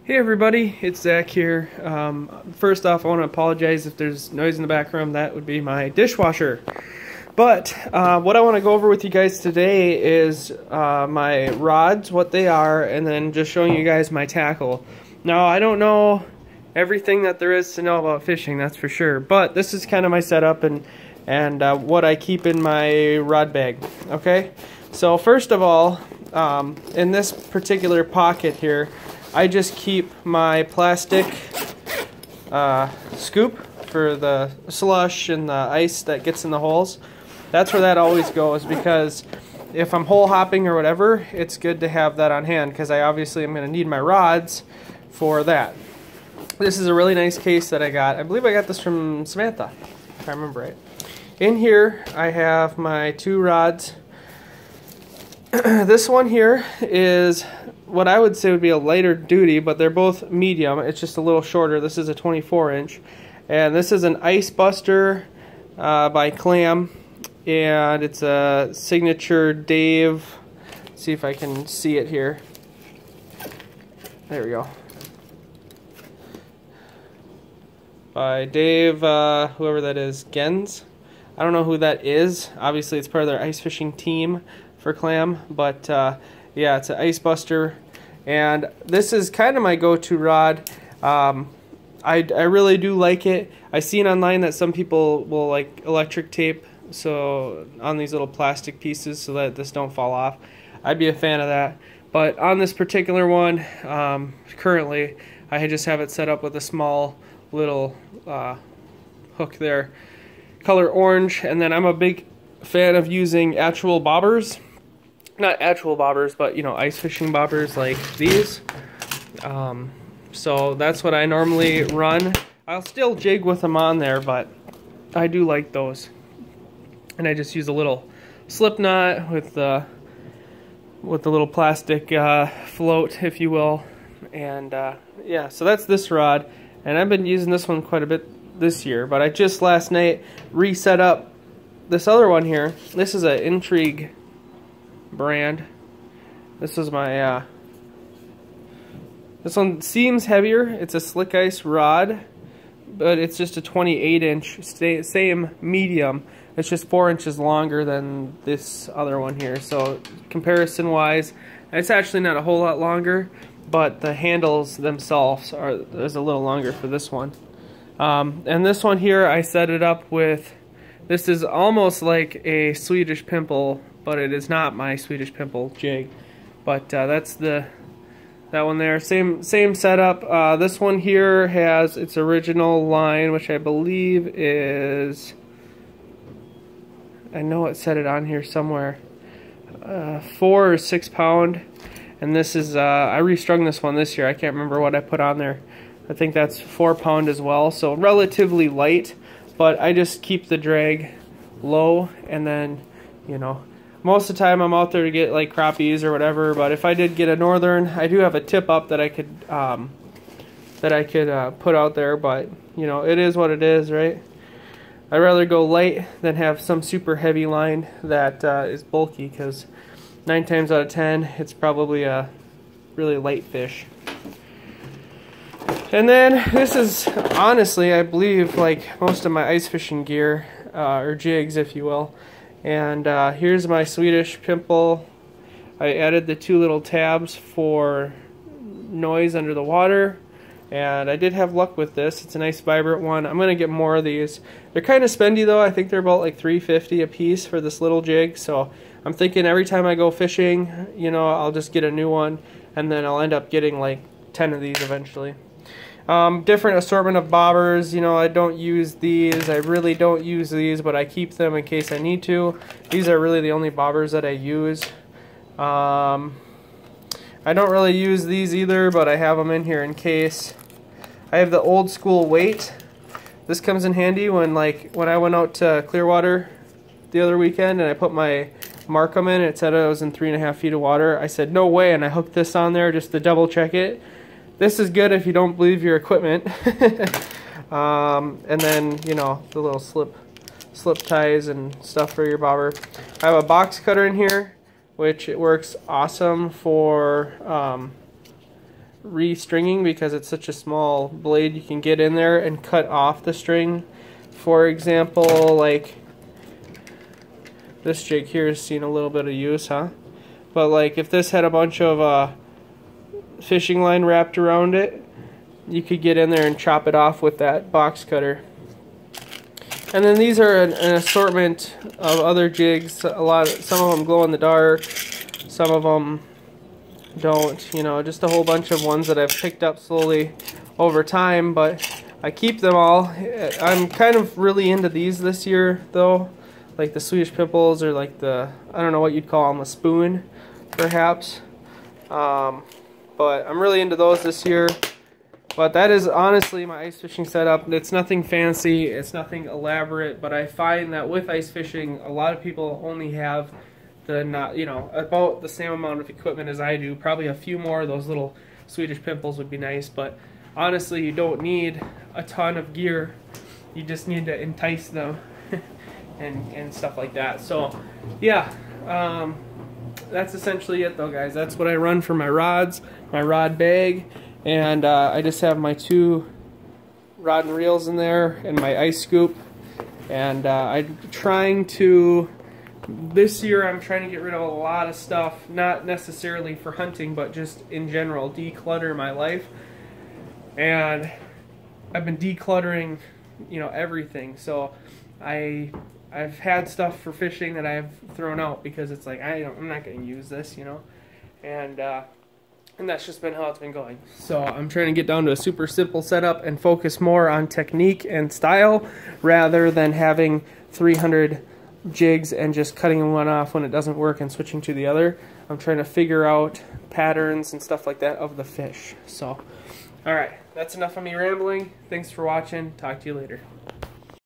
Hey everybody, it's Zach here. First off, I want to apologize if there's noise in the background. That would be my dishwasher. But what I want to go over with you guys today is my rods, what they are, and then just showing you guys my tackle. Now, I don't know everything that there is to know about fishing, that's for sure. But this is kind of my setup and what I keep in my rod bag. Okay, so first of all, in this particular pocket here, I just keep my plastic scoop for the slush and the ice that gets in the holes. That's where that always goes, because if I'm hole hopping or whatever, it's good to have that on hand, because I obviously am going to need my rods for that. This is a really nice case that I got. I believe I got this from Samantha, if I remember right. In here I have my two rods. This one here is what I would say would be a lighter duty, but they're both medium. It's just a little shorter. This is a 24-inch, and this is an Ice Buster by Clam, and it's a signature Dave. Let's see if I can see it here. There we go. By Dave, whoever that is, Gens. I don't know who that is. Obviously, it's part of their ice fishing team for Clam, but yeah, it's an Ice Buster, and this is kind of my go-to rod. I really do like it. I've seen online that some people will like electric tape so on these little plastic pieces so that this don't fall off. I'd be a fan of that, but on this particular one, currently I just have it set up with a small little hook there, color orange, and then I'm a big fan of using actual bobbers. Not actual bobbers, but, you know, ice fishing bobbers like these. So that's what I normally run. I'll still jig with them on there, but I do like those. And I just use a little slip knot with the little plastic float, if you will. And yeah, so that's this rod. And I've been using this one quite a bit this year, but I just last night reset up this other one here. This is an Intrigue brand. This is my this one seems heavier. It's a slick ice rod, but it's just a 28-inch, same medium. It's just 4 inches longer than this other one here. So comparison wise, it's actually not a whole lot longer, but the handles themselves is a little longer for this one. And this one here, I set it up with, this is almost like a Swedish pimple, but it is not my Swedish pimple jig. But that's that one there. Same setup. This one here has its original line, which I believe is, I know it said it on here somewhere, 4 or 6 pound. And this is, I restrung this one this year. I can't remember what I put on there. I think that's 4 pound as well. So relatively light, but I just keep the drag low, and then, you know, most of the time I'm out there to get like crappies or whatever, but if I did get a northern, I do have a tip up that I could put out there, but you know, it is what it is, right? I'd rather go light than have some super heavy line that is bulky, because 9 times out of 10 it's probably a really light fish. And then this is honestly, I believe, like most of my ice fishing gear, or jigs if you will. And here's my Swedish pimple. I added the 2 little tabs for noise under the water, and I did have luck with this. It's a nice vibrant one. I'm gonna get more of these. They're kind of spendy though. I think they're about like $3.50 a piece for this little jig, so I'm thinking every time I go fishing, you know, I'll just get a new one, and then I'll end up getting like 10 of these eventually. Different assortment of bobbers. You know, I don't use these. I really don't use these, but I keep them in case I need to. These are really the only bobbers that I use. I don't really use these either, but I have them in here in case. I have the old school weight. This comes in handy when I went out to Clearwater the other weekend and I put my Markham in. It said I was in 3.5 feet of water. I said no way, and I hooked this on there just to double check it. This is good if you don't believe your equipment. And then, you know, the little slip ties and stuff for your bobber. I have a box cutter in here, which it works awesome for restringing because it's such a small blade. You can get in there and cut off the string. For example, like this jig here has seen a little bit of use, huh? But like if this had a bunch of fishing line wrapped around it, you could get in there and chop it off with that box cutter. And then these are an assortment of other jigs. Some of them glow in the dark, some of them don't. You know, just a whole bunch of ones that I've picked up slowly over time, but I keep them all. I'm kind of really into these this year, though, like the Swedish pimples, or like the, I don't know what you'd call them, a spoon, perhaps. But I'm really into those this year. But that is honestly my ice fishing setup. It's nothing fancy, it's nothing elaborate, but I find that with ice fishing, a lot of people only have about the same amount of equipment as I do. Probably a few more of those little Swedish pimples would be nice, but honestly, you don't need a ton of gear. You just need to entice them and stuff like that. So, yeah, that's essentially it though, guys. That's what I run for my rods, my rod bag. And I just have my 2 rod and reels in there and my ice scoop. And this year I'm trying to get rid of a lot of stuff, not necessarily for hunting, but just in general, declutter my life. And I've been decluttering, you know, everything. So I've had stuff for fishing that I've thrown out because it's like, I'm not going to use this, you know. And that's just been how it's been going. So I'm trying to get down to a super simple setup and focus more on technique and style rather than having 300 jigs and just cutting one off when it doesn't work and switching to the other. I'm trying to figure out patterns and stuff like that of the fish. So, alright, that's enough of me rambling. Thanks for watching. Talk to you later.